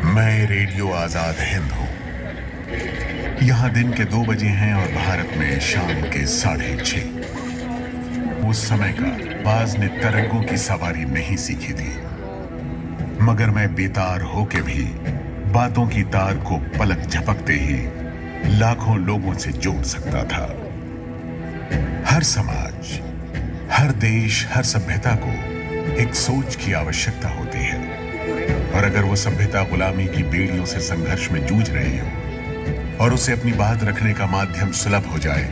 मैं रेडियो आजाद हिंद हूं। यहां दिन के 2 बजे हैं और भारत में शाम के 6:30। उस समय का बाज ने तरंगों की सवारी नहीं सीखी थी, मगर मैं बेतार होके भी बातों की तार को पलक झपकते ही लाखों लोगों से जोड़ सकता था। हर समाज, हर देश, हर सभ्यता को एक सोच की आवश्यकता होती है, और अगर वो सभ्यता गुलामी की बेड़ियों से संघर्ष में जूझ रही हो और उसे अपनी बात रखने का माध्यम सुलभ हो जाए,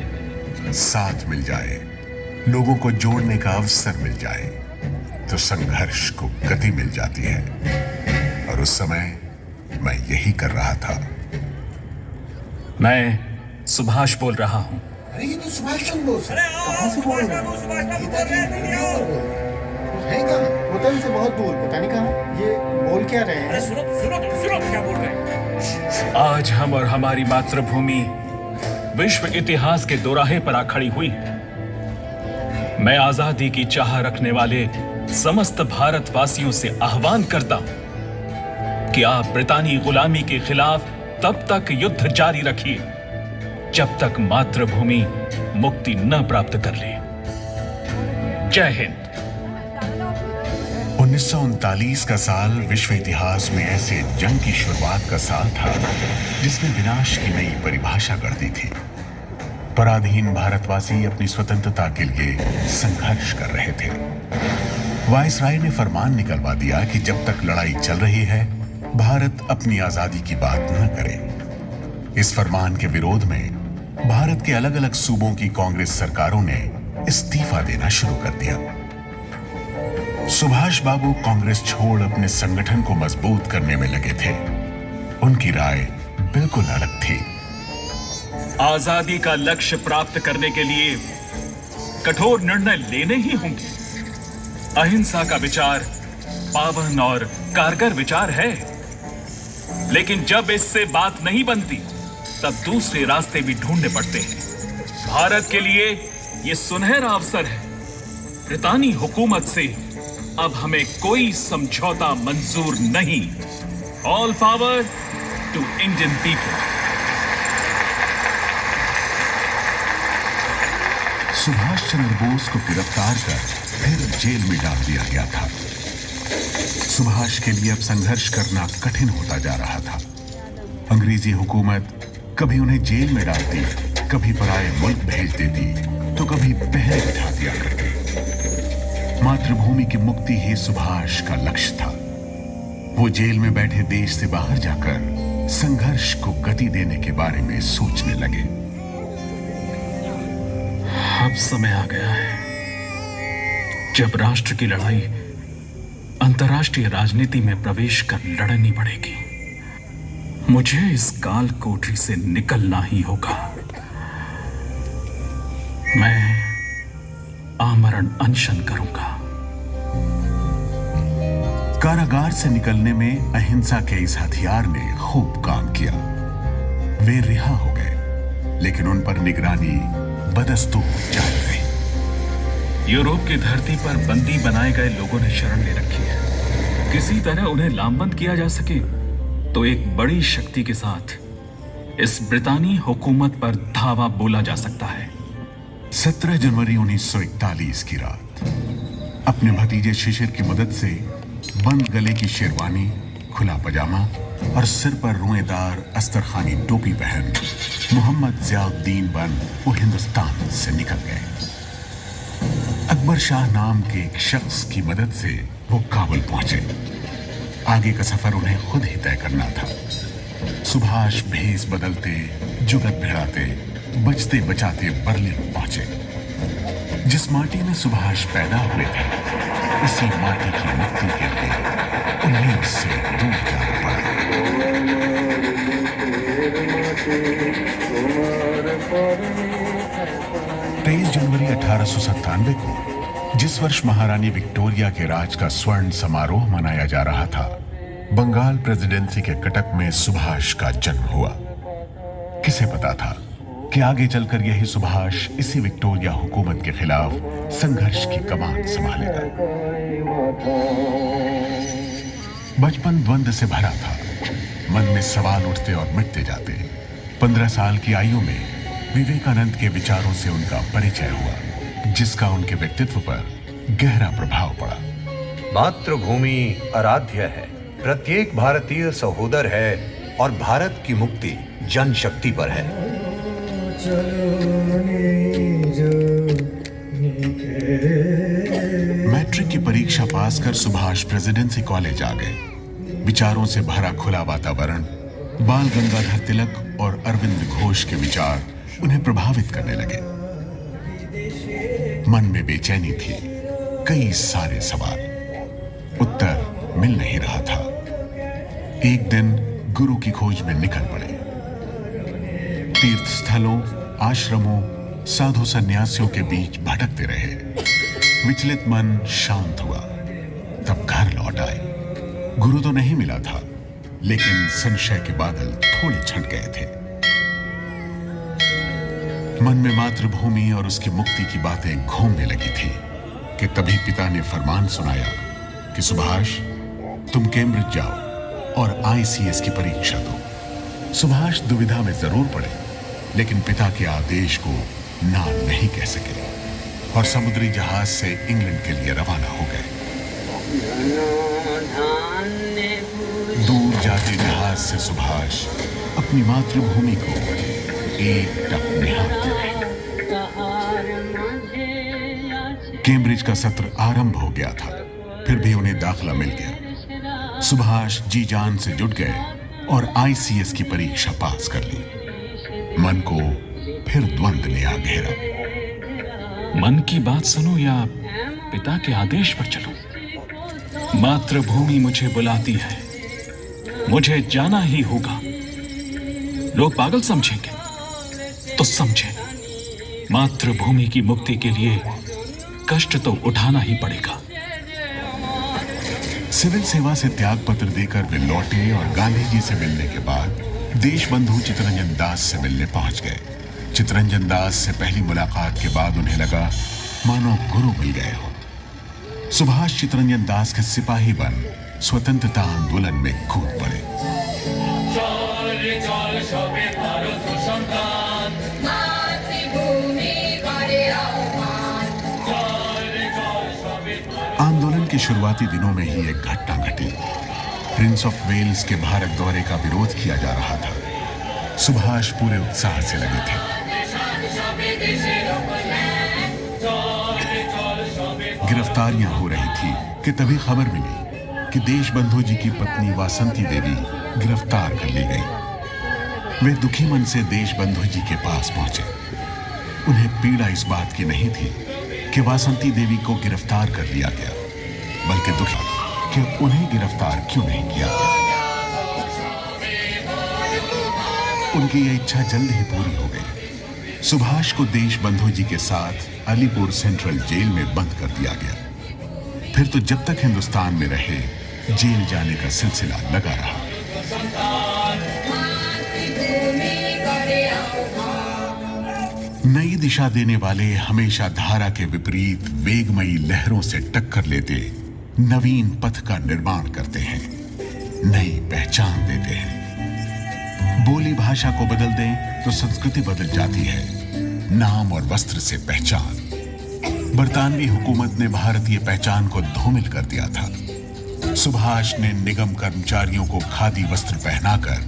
साथ मिल जाए, लोगों को जोड़ने का अवसर मिल जाए, तो संघर्ष को गति मिल जाती है। और उस समय मैं यही कर रहा था। मैं सुभाष बोल रहा हूं। अरे ये तो सुभाष चंद्र बोस है। कहाँ से बोल रहे हैं? है कहाँ? होटल से बहुत दूर, पता नहीं कहाँ। ये बोल क्या रहे हैं? अरे सुनो क्या बोल रहे हैं? आज हम और हमारी मातृभूमि विश्व इतिहास के दोराहे पर आ खड़ी हुई है। मैं आजादी की चाह रखने वाले समस्त भारतवासियों से आह्वान करता हूं कि आप ब्रितानी गुलामी के खिलाफ तब तक युद्ध जारी रखिए जब तक मातृभूमि मुक्ति न प्राप्त कर ले। जय हिंद। 1939 का साल विश्व इतिहास में ऐसे जंग की शुरुआत का साल था जिसने विनाश की नई परिभाषा कर दी थी। पराधीन भारतवासी अपनी स्वतंत्रता के लिए संघर्ष कर रहे थे। वायसराय ने फरमान निकलवा दिया कि जब तक लड़ाई चल रही है, भारत अपनी आजादी की बात न करे। इस फरमान के विरोध में भारत के अलग अलग सूबों की कांग्रेस सरकारों ने इस्तीफा देना शुरू कर दिया। सुभाष बाबू कांग्रेस छोड़ अपने संगठन को मजबूत करने में लगे थे। उनकी राय बिल्कुल अलग थी। आजादी का लक्ष्य प्राप्त करने के लिए कठोर निर्णय लेने ही होंगे। अहिंसा का विचार पावन और कारगर विचार है, लेकिन जब इससे बात नहीं बनती तब दूसरे रास्ते भी ढूंढने पड़ते हैं। भारत के लिए यह सुनहरा अवसर है। ब्रितानी हुकूमत से अब हमें कोई समझौता मंजूर नहीं। All power to Indian people. Subhash Chandra Bose को गिरफ्तार कर फिर जेल में डाल दिया गया था। सुभाष के लिए अब संघर्ष करना कठिन होता जा रहा था। अंग्रेजी हुकूमत कभी उन्हें जेल में डालती, कभी पराये मुल्क भेज देती, तो कभी पहरे बिठा दिया करती। मातृभूमि की मुक्ति ही सुभाष का लक्ष्य था। वो जेल में बैठे देश से बाहर जाकर संघर्ष को गति देने के बारे में सोचने लगे। अब समय आ गया है जब राष्ट्र की लड़ाई अंतर्राष्ट्रीय राजनीति में प्रवेश कर लड़नी पड़ेगी। मुझे इस काल कोठरी से निकलना ही होगा। मैं आमरण अनशन करूंगा। कारागार से निकलने में अहिंसा के इस हथियार ने खूब काम किया। वे रिहा हो गए, लेकिन उन पर निगरानी बदस्तूर जारी रही। यूरोप की धरती पर बंदी बनाए गए लोगों ने शरण ले रखी है। किसी तरह उन्हें लामबंद किया जा सके तो एक बड़ी शक्ति के साथ इस ब्रितानी हुकूमत पर धावा बोला जा सकता है। 17 जनवरी 1941 की रात अपने भतीजे शिशिर की मदद से बंद गले की शेरवानी, खुला पजामा और सिर पर रुएदार अस्तरखानी टोपी पहन मोहम्मद जियाउद्दीन बन वो हिंदुस्तान से निकल गए। अकबर शाह नाम के एक शख्स की मदद से वो काबुल पहुंचे। आगे का सफर उन्हें खुद ही तय करना था। सुभाष भेस बदलते, जुगत भिड़ाते, बचते बचाते बर्लिन पहुंचे। जिस माटी में सुभाष पैदा हुए थे, उसी माटी की मुक्ति के लिए उन्हें उससे दूर जाना पड़ा। 23 जनवरी 1897 को, जिस वर्ष महारानी विक्टोरिया के राज का स्वर्ण समारोह मनाया जा रहा था, बंगाल प्रेसिडेंसी के कटक में सुभाष का जन्म हुआ। किसे पता था कि आगे चलकर यही सुभाष इसी विक्टोरिया हुकूमत के खिलाफ संघर्ष की कमान संभालेगा। बचपन द्वंद्व से भरा था। मन में सवाल उठते और मिटते जाते। 15 साल की आयु में विवेकानंद के विचारों से उनका परिचय हुआ, जिसका उनके व्यक्तित्व पर गहरा प्रभाव पड़ा। मातृभूमि आराध्य है, प्रत्येक भारतीय सहोदर है और भारत की मुक्ति जनशक्ति पर है। मैट्रिक की परीक्षा पास कर सुभाष प्रेसिडेंसी कॉलेज आ गए। विचारों से भरा खुला वातावरण, बाल गंगाधर तिलक और अरविंद घोष के विचार उन्हें प्रभावित करने लगे। मन में बेचैनी थी, कई सारे सवाल, उत्तर मिल नहीं रहा था। एक दिन गुरु की खोज में निकल पड़े। तीर्थ स्थलों, आश्रमों, साधु सन्यासियों के बीच भटकते रहे। विचलित मन शांत हुआ, तब घर लौट आए। गुरु तो नहीं मिला था, लेकिन संशय के बादल थोड़े छंट गए थे। मन में मातृभूमि और उसकी मुक्ति की बातें घूमने लगी थी कि तभी पिता ने फरमान सुनाया कि सुभाष, तुम कैम्ब्रिज जाओ और ICS की परीक्षा दो। सुभाष दुविधा में जरूर पड़े, लेकिन पिता के आदेश को ना नहीं कह सके और समुद्री जहाज से इंग्लैंड के लिए रवाना हो गए। दूर जाते जहाज से सुभाष अपनी मातृभूमि को एक टक निहारते रहे। कैम्ब्रिज का सत्र आरंभ हो गया था, फिर भी उन्हें दाखिला मिल गया। सुभाष जी जान से जुट गए और ICS की परीक्षा पास कर ली। मन को फिर द्वंद्व ने आ घेरा। मन की बात सुनो या पिता के आदेश पर चलो? मातृभूमि मुझे बुलाती है, मुझे जाना ही होगा। लोग पागल समझेंगे तो समझे, मातृभूमि की मुक्ति के लिए कष्ट तो उठाना ही पड़ेगा। सिविल सेवा से त्याग पत्र देकर वे लौटे और गांधी जी से मिलने के बाद देशबंधु चित्तरंजन दास से मिलने पहुंच गए। चित्तरंजन दास से पहली मुलाकात के बाद उन्हें लगा मानो गुरु मिल गए हो। सुभाष चित्तरंजन दास के सिपाही बन स्वतंत्रता आंदोलन में कूद पड़े। आंदोलन के शुरुआती दिनों में ही एक घटना घटी। प्रिंस ऑफ वेल्स के भारत दौरे का विरोध किया जा रहा था। सुभाष पूरे उत्साह से लगे थे। गिरफ्तारियां हो रही थी कि तभी खबर मिली कि देशबंधु जी की पत्नी वासंती देवी गिरफ्तार कर ली गई। वे दुखी मन से देशबंधु जी के पास पहुंचे। उन्हें पीड़ा इस बात की नहीं थी कि वासंती देवी को गिरफ्तार कर लिया गया, बल्कि दुखी कि उन्हें गिरफ्तार क्यों नहीं किया गया। उनकी यह इच्छा जल्द ही पूरी हो गई। सुभाष को देशबंधु जी के साथ अलीपुर सेंट्रल जेल में बंद कर दिया गया। फिर तो जब तक हिंदुस्तान में रहे, जेल जाने का सिलसिला लगा रहा। नई दिशा देने वाले हमेशा धारा के विपरीत वेगमयी लहरों से टक्कर लेते नवीन पथ का निर्माण करते हैं, नई पहचान देते हैं। बोली भाषा को बदल दें तो संस्कृति बदल जाती है, नाम और वस्त्र से पहचान। बरतानवी हुकूमत ने भारतीय पहचान को धूमिल कर दिया था। सुभाष ने निगम कर्मचारियों को खादी वस्त्र पहनाकर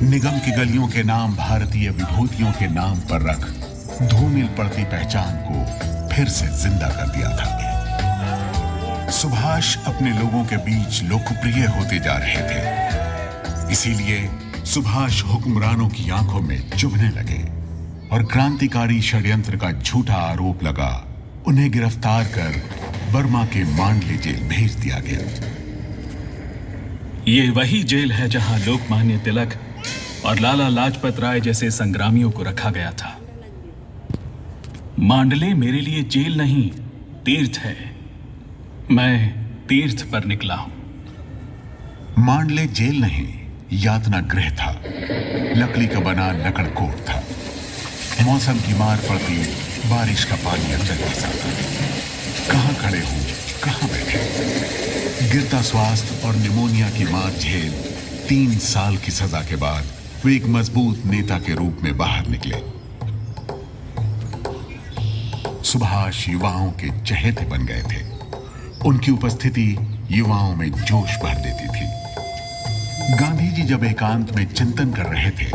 निगम की गलियों के नाम भारतीय विभूतियों के नाम पर रख धूमिल पड़ती पहचान को फिर से जिंदा कर दिया था। सुभाष अपने लोगों के बीच लोकप्रिय होते जा रहे थे। इसीलिए सुभाष हुक्मरानों की आंखों में चुभने लगे और क्रांतिकारी षड्यंत्र का झूठा आरोप लगा। उन्हें गिरफ्तार कर बर्मा के मांडले जेल भेज दिया गया। ये वही जेल है जहां लोकमान्य तिलक और लाला लाजपत राय जैसे संग्रामियों को रखा गया था। मांडले मेरे लिए जेल नहीं, तीर्थ है। मैं तीर्थ पर निकला हूं। मांडले जेल नहीं, यातना गृह था। लकड़ी का बना लकड़कोट था। मौसम की मार पड़ती, बारिश का पानी अंदर घुसा था। कहां खड़े हूं, कहां बैठे। गिरता स्वास्थ्य और निमोनिया की मार झेल 3 साल की सजा के बाद वे एक मजबूत नेता के रूप में बाहर निकले। सुभाष युवाओं के चहेते बन गए थे। उनकी उपस्थिति युवाओं में जोश भर देती थी। गांधी जी जब एकांत में चिंतन कर रहे थे,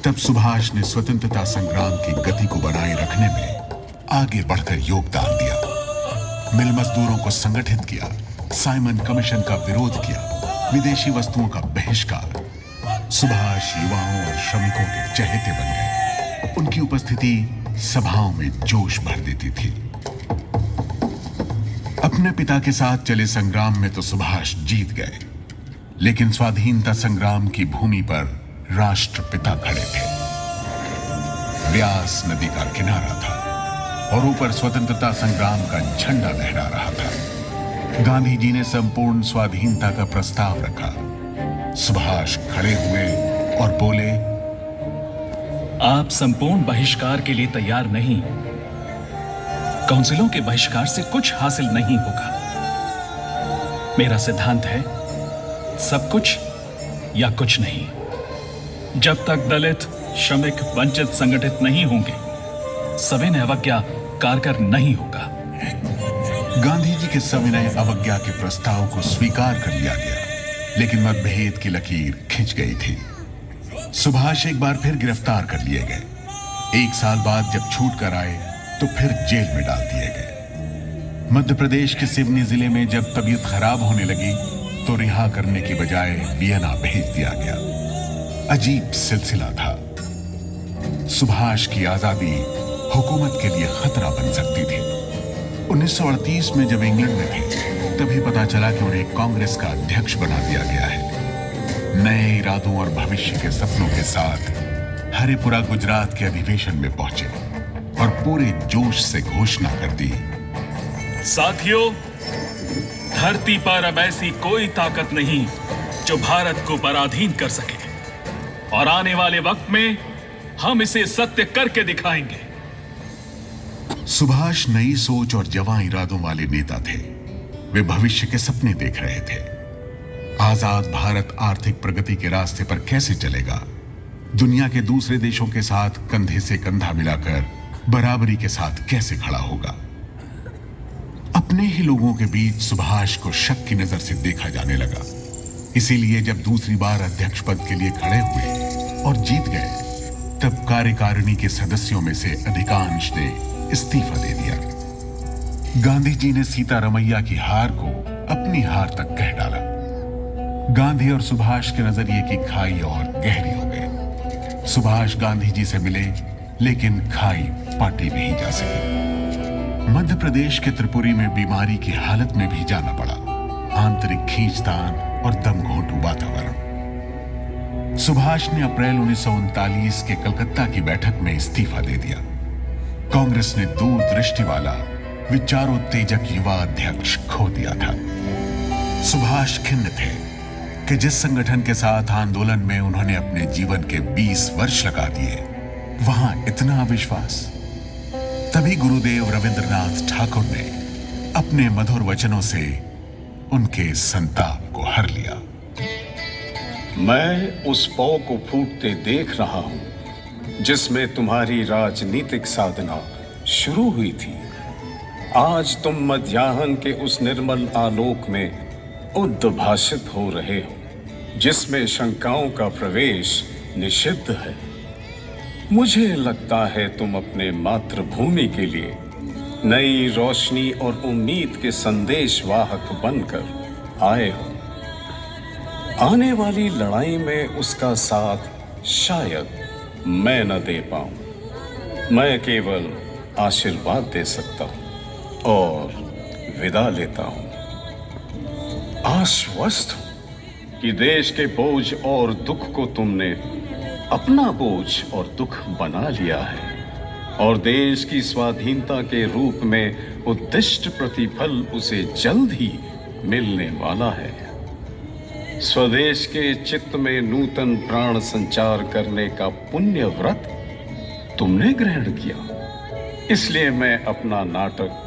तब सुभाष ने स्वतंत्रता संग्राम की गति को बनाए रखने में आगे बढ़कर योगदान दिया। मिल मजदूरों को संगठित किया, साइमन कमीशन का विरोध किया, विदेशी वस्तुओं का बहिष्कार। सुभाष युवाओं और श्रमिकों के चहेते बन गए। उनकी उपस्थिति सभाओं में जोश भर देती थी। अपने पिता के साथ चले संग्राम में तो सुभाष जीत गए, लेकिन स्वाधीनता संग्राम की भूमि पर राष्ट्रपिता खड़े थे। व्यास नदी का किनारा था और ऊपर स्वतंत्रता संग्राम का झंडा लहरा रहा था। गांधी जी ने संपूर्ण स्वाधीनता का प्रस्ताव रखा। सुभाष खड़े हुए और बोले, आप संपूर्ण बहिष्कार के लिए तैयार नहीं। काउंसिलों के बहिष्कार से कुछ हासिल नहीं होगा। मेरा सिद्धांत है, सब कुछ या कुछ नहीं। जब तक दलित, श्रमिक, वंचित संगठित नहीं होंगे, सविनय अवज्ञा कारगर नहीं होगा। गांधी जी के सविनय अवज्ञा के प्रस्ताव को स्वीकार कर लिया गया, लेकिन मतभेद की लकीर खिंच गई थी। सुभाष एक बार फिर गिरफ्तार कर लिए गए। 1 साल बाद जब छूट कर आए तो फिर जेल में डाल दिए गए। मध्य प्रदेश के सिवनी जिले में जब तबीयत खराब होने लगी तो रिहा करने की बजाय वियना भेज दिया गया। अजीब सिलसिला था। सुभाष की आजादी हुकूमत के लिए खतरा बन सकती थी। 1938 में जब इंग्लैंड में थे, तभी पता चला कि उन्हें कांग्रेस का अध्यक्ष बना दिया गया है। नए इरादों और भविष्य के सपनों के साथ हरिपुरा गुजरात के अधिवेशन में पहुंचे और पूरे जोश से घोषणा कर दी, साथियों, धरती पर अब ऐसी कोई ताकत नहीं जो भारत को पराधीन कर सके, और आने वाले वक्त में हम इसे सत्य करके दिखाएंगे। सुभाष नई सोच और जवां इरादों वाले नेता थे। वे भविष्य के सपने देख रहे थे। आजाद भारत आर्थिक प्रगति के रास्ते पर कैसे चलेगा, दुनिया के दूसरे देशों के साथ कंधे से कंधा मिलाकर बराबरी के साथ कैसे खड़ा होगा। अपने ही लोगों के बीच सुभाष को शक की नजर से देखा जाने लगा। इसीलिए जब दूसरी बार अध्यक्ष पद के लिए खड़े हुए और जीत गए, तब कार्यकारिणी के सदस्यों में से अधिकांश ने इस्तीफा दे दिया। गांधी जी ने सीतारमैया की हार को अपनी हार तक कह डाला। गांधी और सुभाष के नजरिए की खाई और गहरी हो गई। सुभाष गांधी जी से मिले, लेकिन खाई पाटी नहीं जा सकी। मध्य प्रदेश के त्रिपुरी में बीमारी की हालत में भी जाना पड़ा। आंतरिक खींचतान और दमघोंटू वातावरण। सुभाष ने अप्रैल 1939 के कलकत्ता की बैठक में इस्तीफा दे दिया। कांग्रेस ने दूरदृष्टि वाला विचारोत्तेजक युवा अध्यक्ष खो दिया था। सुभाष खिन्न थे कि जिस संगठन के साथ आंदोलन में उन्होंने अपने जीवन के 20 वर्ष लगा दिए, वहां इतना अविश्वास। तभी गुरुदेव रविंद्रनाथ ठाकुर ने अपने मधुर वचनों से उनके संताप को हर लिया। मैं उस पौ को फूटते देख रहा हूं जिसमें तुम्हारी राजनीतिक साधना शुरू हुई थी। आज तुम मध्याह्न के उस निर्मल आलोक में उद्भाषित हो रहे हो जिसमें शंकाओं का प्रवेश निषिद्ध है। मुझे लगता है तुम अपने मातृभूमि के लिए नई रोशनी और उम्मीद के संदेशवाहक बनकर आए हो। आने वाली लड़ाई में उसका साथ शायद मैं न दे पाऊं। मैं केवल आशीर्वाद दे सकता हूं और विदा लेता हूं। आश्वस्त हूं कि देश के बोझ और दुख को तुमने अपना बोझ और दुख बना लिया है और देश की स्वाधीनता के रूप में उद्दिष्ट प्रतिफल उसे जल्द ही मिलने वाला है। स्वदेश के चित्त में नूतन प्राण संचार करने का पुण्य व्रत तुमने ग्रहण किया, इसलिए मैं अपना नाटक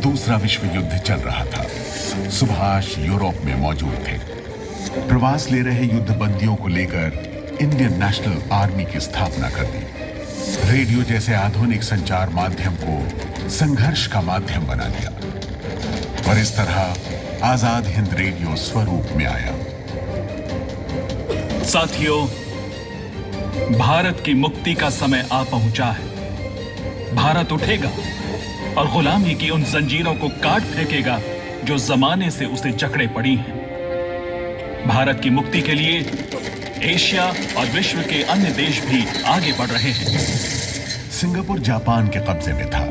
दूसरा विश्व युद्ध चल रहा था। सुभाष यूरोप में मौजूद थे। प्रवास ले रहे युद्ध बंदियों को लेकर इंडियन नेशनल आर्मी की स्थापना कर दी। रेडियो जैसे आधुनिक संचार माध्यम को संघर्ष का माध्यम बना दिया और इस तरह आजाद हिंद रेडियो स्वरूप में आया। साथियों, भारत की मुक्ति का समय आ पहुंचा है। भारत उठेगा और गुलामी की उन जंजीरों को काट फेंकेगा जो जमाने से उसे जकड़े पड़ी हैं। भारत की मुक्ति के लिए एशिया और विश्व के अन्य देश भी आगे बढ़ रहे हैं। सिंगापुर जापान के कब्जे में था।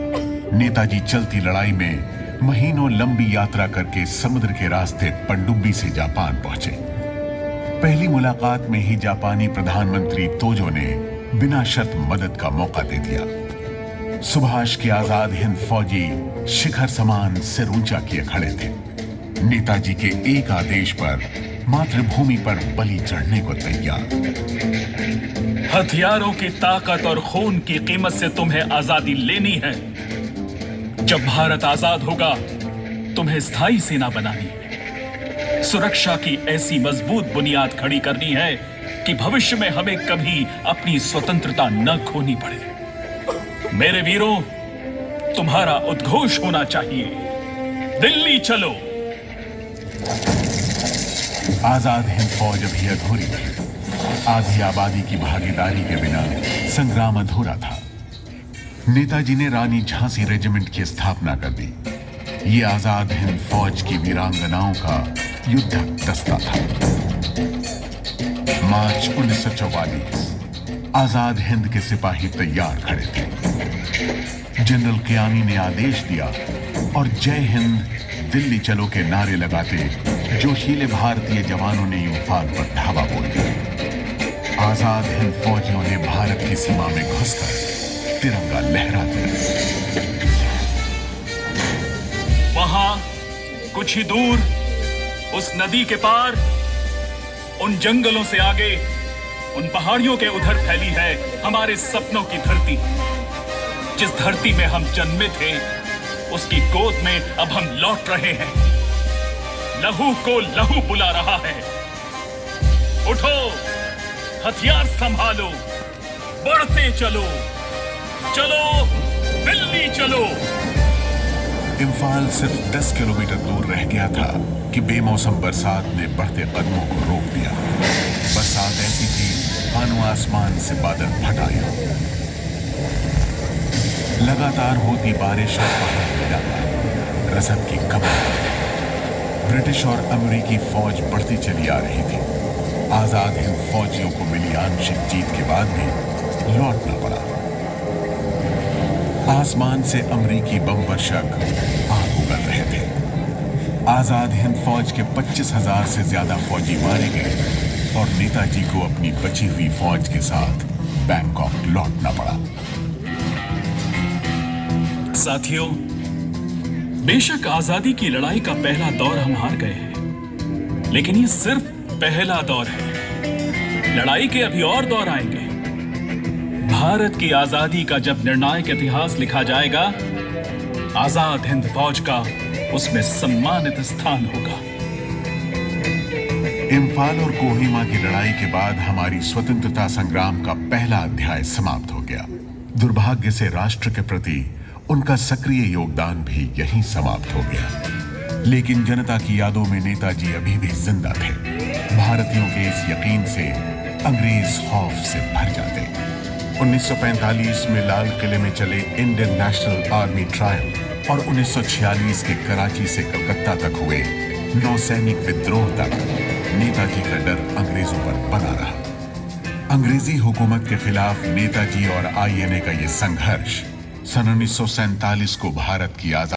नेताजी चलती लड़ाई में महीनों लंबी यात्रा करके समुद्र के रास्ते पनडुब्बी से जापान पहुंचे। पहली मुलाकात में ही जापानी प्रधानमंत्री तोजो ने बिना शर्त मदद का मौका दे दिया। सुभाष के आजाद हिंद फौजी शिखर समान सिर ऊंचा किए खड़े थे। नेताजी के एक आदेश पर मातृभूमि पर बलि चढ़ने को तैयार। हथियारों की ताकत और खून की कीमत से तुम्हें आजादी लेनी है। जब भारत आजाद होगा, तुम्हें स्थायी सेना बनानी है। सुरक्षा की ऐसी मजबूत बुनियाद खड़ी करनी है कि भविष्य में हमें कभी अपनी स्वतंत्रता न खोनी पड़े। मेरे वीरों, तुम्हारा उद्घोष होना चाहिए, दिल्ली चलो। आजाद हिंद फौज अभी अधूरी थी। आधी आबादी की भागीदारी के बिना संग्राम अधूरा था। नेताजी ने रानी झांसी रेजिमेंट की स्थापना कर दी। ये आजाद हिंद फौज की वीरांगनाओं का युद्धक दस्ता था। मार्च 1944 आजाद हिंद के सिपाही तैयार खड़े थे। जनरल कियानी ने आदेश दिया और जय हिंद दिल्ली चलो के नारे लगाते जोशीले भारतीय जवानों ने इंफाल पर धावा बोल दिया। आजाद हिंद फौजियों ने भारत की सीमा में घुसकर तिरंगा लहरा दिया। वहां कुछ ही दूर उस नदी के पार, उन जंगलों से आगे, उन पहाड़ियों के उधर फैली है हमारे सपनों की धरती। जिस धरती में हम जन्मे थे, उसकी गोद में अब हम लौट रहे हैं। लहू को लहू बुला रहा है। उठो, हथियार संभालो, बढ़ते चलो, चलो दिल्ली चलो। इंफाल सिर्फ 10 किलोमीटर दूर रह गया था कि बेमौसम बरसात ने बढ़ते कदमों को रोक दिया। बरसात ऐसी थी मानो आसमान से बादल फट आए। लगातार होती बारिश और पहाड़ में डाला रसद की खबर। ब्रिटिश और अमेरिकी फौज बढ़ती चली आ रही थी। आजाद हिंद फौजियों को मिली आंशिक जीत के बाद भी लौटना पड़ा। आसमान से अमेरिकी बम वर्षक आग उगल रहे थे। आजाद हिंद फौज के 25,000 से ज्यादा फौजी मारे गए और नेताजी को अपनी बची हुई फौज के साथ बैंकॉक लौटना पड़ा। साथियों, बेशक आजादी की लड़ाई का पहला दौर हम हार गए हैं, लेकिन ये सिर्फ पहला दौर है। लड़ाई के अभी और दौर आएंगे। भारत की आजादी का जब निर्णायक इतिहास लिखा जाएगा, आजाद हिंद फौज का उसमें सम्मानित स्थान होगा। इम्फाल और कोहिमा की लड़ाई के बाद हमारी स्वतंत्रता संग्राम का पहला अध्याय समाप्त हो गया। दुर्भाग्य से राष्ट्र के प्रति उनका सक्रिय योगदान भी यहीं समाप्त हो गया। लेकिन जनता की यादों में नेताजी अभी भी जिंदा थे। भारतीयों के इस यकीन से अंग्रेज खौफ से भर जाते। 1945 में लाल किले में चले इंडियन नेशनल आर्मी ट्रायल और 1946 के कराची से कलकत्ता तक हुए नौसैनिक विद्रोह तक नेताजी का डर अंग्रेजों पर बना रहा। अंग्रेजी हुकूमत के खिलाफ नेताजी और आईएनए का यह संघर्ष सन 1947 को भारत की आजादी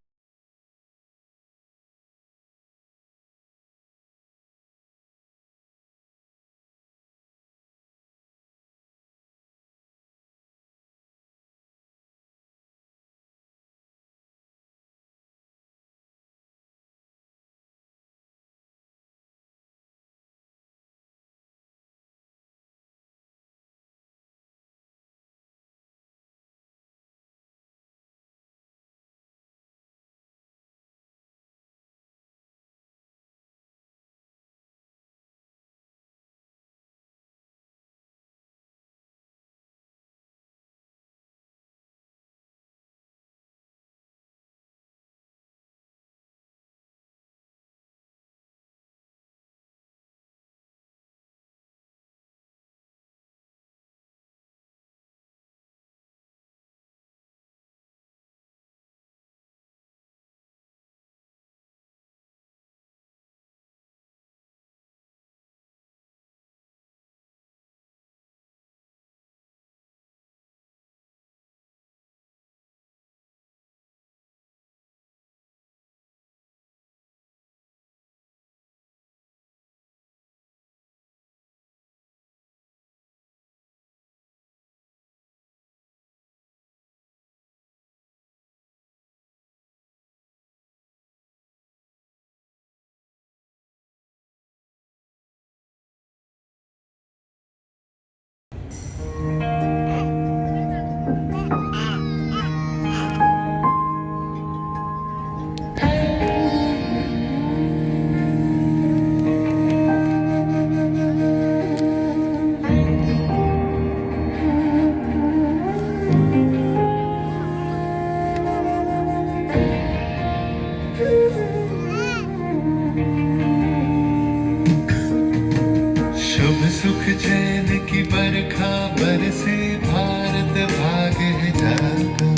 शुभ सुख चैन की बरखा बरसे भारत भाग है जागा।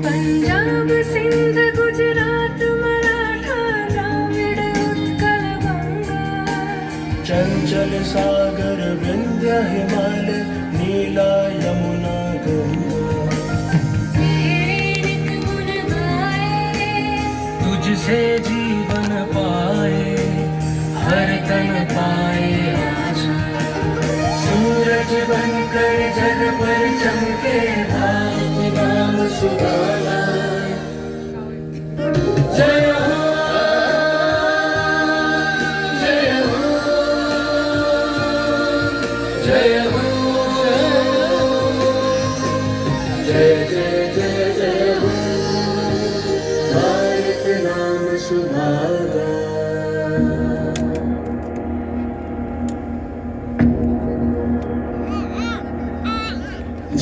पंजाब सिंध गुजरात मराठा द्राविड़ उत्कल गंगा। चंचल सागर विंध्य हिमालय नीला यमुना गंगा। तेरे गुण गाए तुझसे जीवन पाए हर तन पाए आशा। सूरज बनकर जग पर चमके भारत नाम सुहाना। जय हो जय हो जय हो जय जय जय जय हो भारत नाम सुहाना।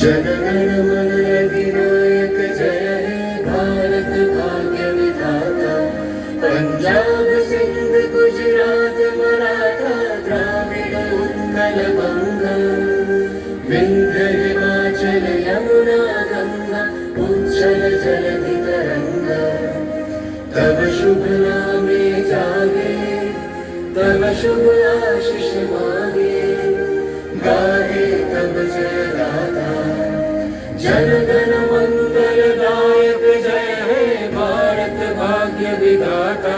जनगण मन अधिनायक जय हे भारत भाग्य विधाता। पंजाब सिंध गुजरात मराठा द्राविड़ उत्कल गंगा। विंध्य हिमाचल यमुना गंगा उच्चल जलधि तरंगा। तब शुभ नामे जागे तब शुभ आशीष मांगे। गाहे तब जय गाथा जनगण मंगल दायक जय हे भारत भाग्य विधाता।